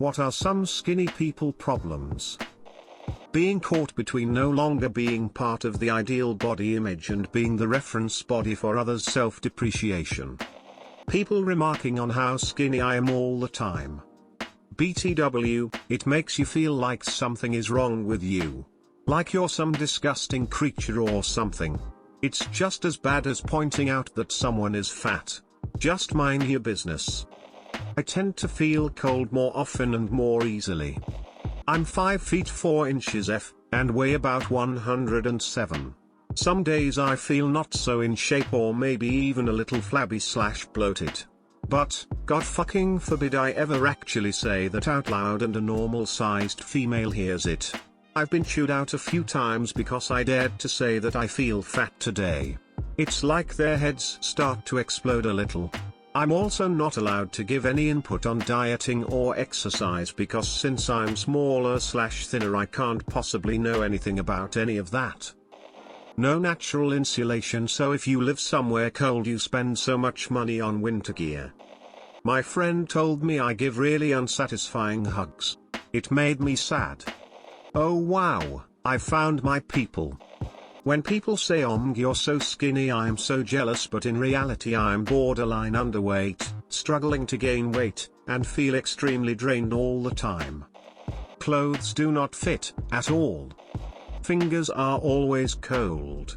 What are some skinny people problems? Being caught between no longer being part of the ideal body image and being the reference body for others' self-depreciation. People remarking on how skinny I am all the time. BTW, it makes you feel like something is wrong with you. Like you're some disgusting creature or something. It's just as bad as pointing out that someone is fat. Just mind your business. I tend to feel cold more often and more easily. I'm 5 feet 4 inches and weigh about 107. Some days I feel not so in shape or maybe even a little flabby/bloated. But, God fucking forbid I ever actually say that out loud and a normal-sized female hears it. I've been chewed out a few times because I dared to say that I feel fat today. It's like their heads start to explode a little. I'm also not allowed to give any input on dieting or exercise because since I'm smaller/thinner I can't possibly know anything about any of that. No natural insulation, so if you live somewhere cold you spend so much money on winter gear. My friend told me I give really unsatisfying hugs. It made me sad. Oh wow, I found my people. When people say you're so skinny I'm so jealous, but in reality I'm borderline underweight, struggling to gain weight, and feel extremely drained all the time. Clothes do not fit, at all. Fingers are always cold.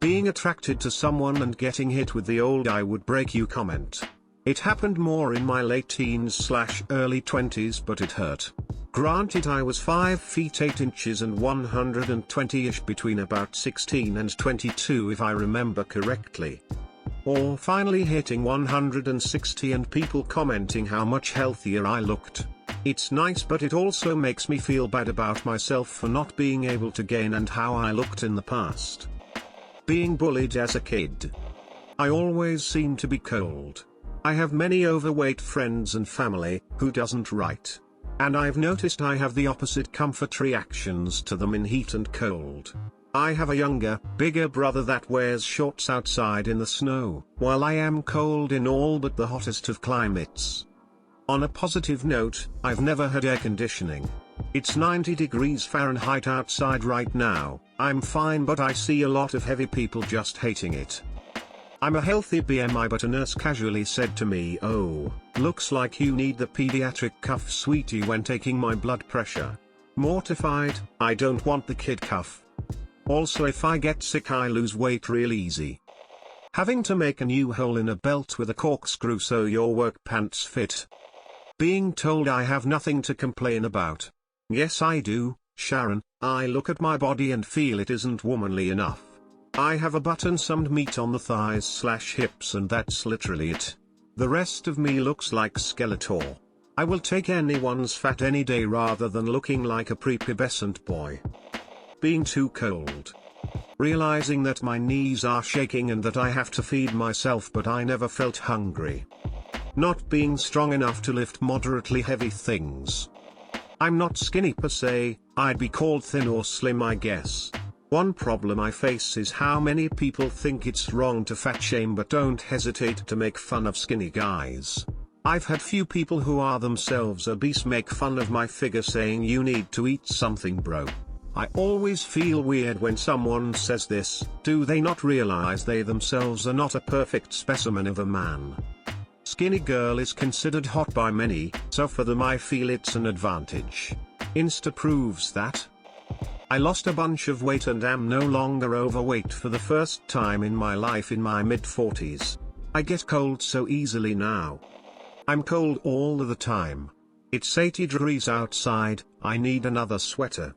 Being attracted to someone and getting hit with the old "I would break you" comment. It happened more in my late teens/early 20s, but it hurt. Granted, I was 5 feet 8 inches and 120-ish between about 16 and 22 if I remember correctly. Or finally hitting 160 and people commenting how much healthier I looked. It's nice, but it also makes me feel bad about myself for not being able to gain and how I looked in the past. Being bullied as a kid. I always seem to be cold. I have many overweight friends and family who doesn't write. And I've noticed I have the opposite comfort reactions to them in heat and cold. I have a younger, bigger brother that wears shorts outside in the snow, while I am cold in all but the hottest of climates. On a positive note, I've never had air conditioning. It's 90 degrees Fahrenheit outside right now. I'm fine, but I see a lot of heavy people just hating it. I'm a healthy BMI, but a nurse casually said to me, "Oh, looks like you need the pediatric cuff, sweetie," when taking my blood pressure. Mortified, I don't want the kid cuff. Also, if I get sick I lose weight real easy. Having to make a new hole in a belt with a corkscrew so your work pants fit. Being told I have nothing to complain about. Yes I do, Sharon. I look at my body and feel it isn't womanly enough. I have a butt and some meat on the thighs/hips and that's literally it. The rest of me looks like Skeletor. I will take anyone's fat any day rather than looking like a prepubescent boy. Being too cold. Realizing that my knees are shaking and that I have to feed myself, but I never felt hungry. Not being strong enough to lift moderately heavy things. I'm not skinny per se, I'd be called thin or slim I guess. One problem I face is how many people think it's wrong to fat shame but don't hesitate to make fun of skinny guys. I've had few people who are themselves obese make fun of my figure, saying you need to eat something bro. I always feel weird when someone says this. Do they not realize they themselves are not a perfect specimen of a man? Skinny girl is considered hot by many, so for them I feel it's an advantage. Insta proves that. I lost a bunch of weight and am no longer overweight for the first time in my life in my mid-40s. I get cold so easily now. I'm cold all the time. It's 80 degrees outside, I need another sweater.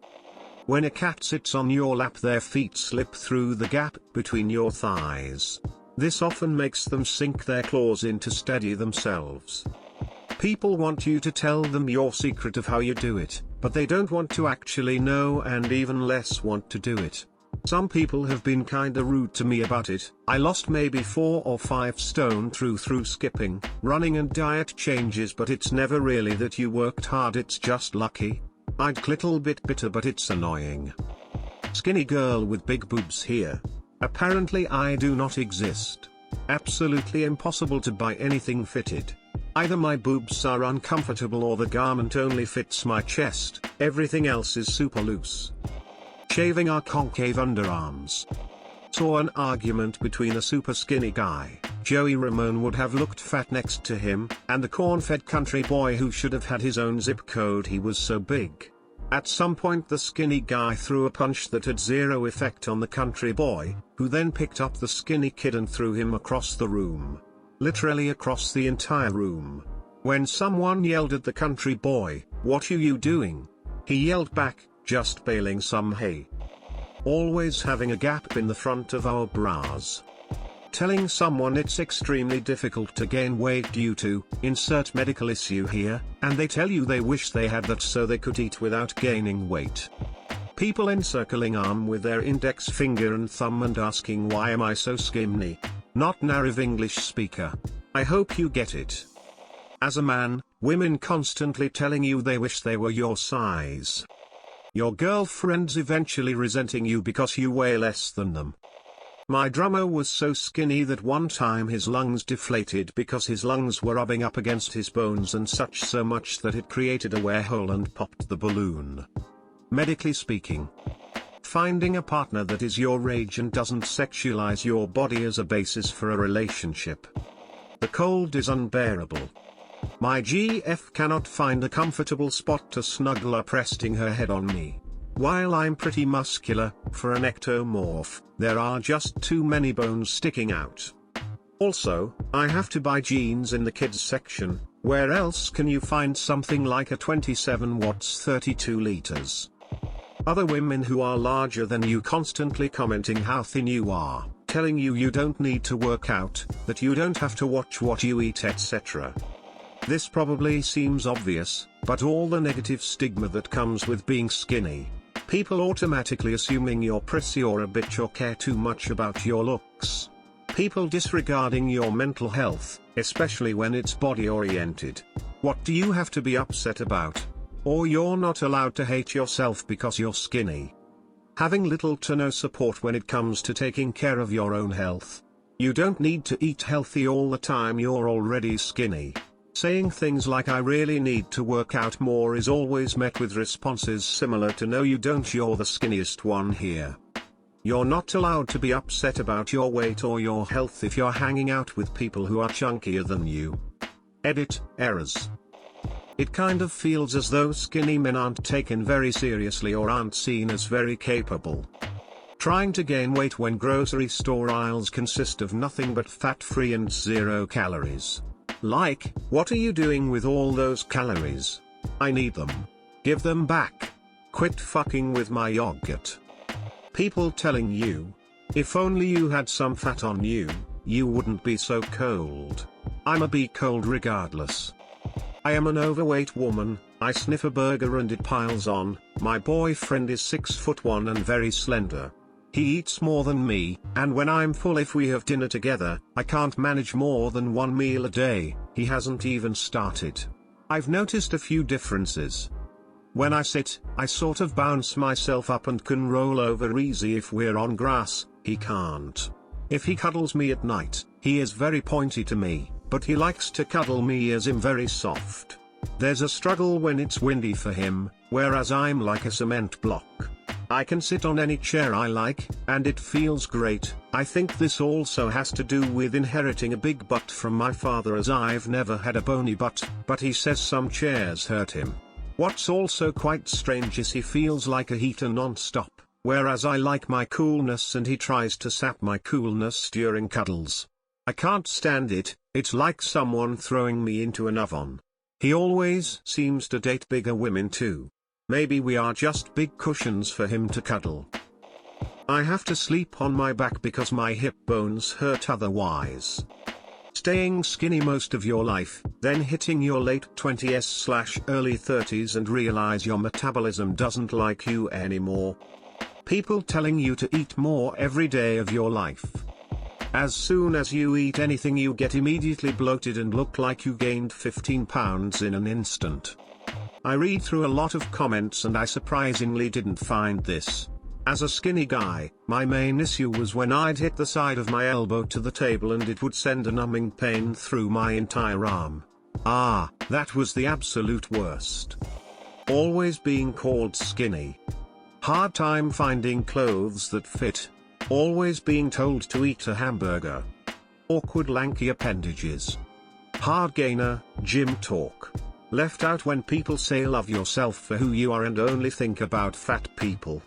When a cat sits on your lap their feet slip through the gap between your thighs. This often makes them sink their claws in to steady themselves. People want you to tell them your secret of how you do it, but they don't want to actually know and even less want to do it. Some people have been kinda rude to me about it. I lost maybe 4 or 5 stone through skipping, running and diet changes, but it's never really that you worked hard, it's just lucky. I'd little bit bitter, but it's annoying. Skinny girl with big boobs here. Apparently I do not exist. Absolutely impossible to buy anything fitted. Either my boobs are uncomfortable or the garment only fits my chest, everything else is super loose. Shaving our concave underarms. Saw an argument between a super skinny guy, Joey Ramone would have looked fat next to him, and the corn-fed country boy who should have had his own zip code, he was so big. At some point the skinny guy threw a punch that had zero effect on the country boy, who then picked up the skinny kid and threw him across the room. Literally across the entire room. When someone yelled at the country boy, "What are you doing?" he yelled back, "Just baling some hay." Always having a gap in the front of our bras. Telling someone it's extremely difficult to gain weight due to, insert medical issue here, and they tell you they wish they had that so they could eat without gaining weight. People encircling arm with their index finger and thumb and asking why am I so skinny? Not native English speaker. I hope you get it. As a man, women constantly telling you they wish they were your size. Your girlfriends eventually resenting you because you weigh less than them. My drummer was so skinny that one time his lungs deflated because his lungs were rubbing up against his bones and such so much that it created a wear hole and popped the balloon. Medically speaking. Finding a partner that is your age and doesn't sexualize your body as a basis for a relationship. The cold is unbearable. My GF cannot find a comfortable spot to snuggle up, resting her head on me. While I'm pretty muscular, for an ectomorph, there are just too many bones sticking out. Also, I have to buy jeans in the kids section. Where else can you find something like a 27 watts 32 liters? Other women who are larger than you constantly commenting how thin you are, telling you you don't need to work out, that you don't have to watch what you eat, etc. This probably seems obvious, but all the negative stigma that comes with being skinny. People automatically assuming you're prissy or a bitch or care too much about your looks. People disregarding your mental health, especially when it's body-oriented. What do you have to be upset about? Or you're not allowed to hate yourself because you're skinny. Having little to no support when it comes to taking care of your own health. You don't need to eat healthy all the time, you're already skinny. Saying things like I really need to work out more is always met with responses similar to no you don't, you're the skinniest one here. You're not allowed to be upset about your weight or your health if you're hanging out with people who are chunkier than you. Edit, errors. It kind of feels as though skinny men aren't taken very seriously or aren't seen as very capable. Trying to gain weight when grocery store aisles consist of nothing but fat-free and 0 calories. Like, what are you doing with all those calories? I need them. Give them back. Quit fucking with my yogurt. People telling you, if only you had some fat on you, you wouldn't be so cold. I'ma be cold regardless. I am an overweight woman, I sniff a burger and it piles on. My boyfriend is 6'1" and very slender. He eats more than me, and when I'm full if we have dinner together, I can't manage more than one meal a day. He hasn't even started. I've noticed a few differences. When I sit, I sort of bounce myself up and can roll over easy if we're on grass. He can't. If he cuddles me at night, he is very pointy to me, but he likes to cuddle me as I'm very soft. There's a struggle when it's windy for him, whereas I'm like a cement block. I can sit on any chair I like, and it feels great. I think this also has to do with inheriting a big butt from my father, as I've never had a bony butt, but he says some chairs hurt him. What's also quite strange is he feels like a heater non-stop, whereas I like my coolness and he tries to sap my coolness during cuddles. I can't stand it, it's like someone throwing me into an oven. He always seems to date bigger women too. Maybe we are just big cushions for him to cuddle. I have to sleep on my back because my hip bones hurt otherwise. Staying skinny most of your life, then hitting your late 20s/early 30s and realize your metabolism doesn't like you anymore. People telling you to eat more every day of your life. As soon as you eat anything you get immediately bloated and look like you gained 15 pounds in an instant. I read through a lot of comments and I surprisingly didn't find this. As a skinny guy, my main issue was when I'd hit the side of my elbow to the table and it would send a numbing pain through my entire arm. Ah, that was the absolute worst. Always being called skinny. Hard time finding clothes that fit. Always being told to eat a hamburger. Awkward lanky appendages. Hard gainer, gym talk. Left out when people say love yourself for who you are and only think about fat people.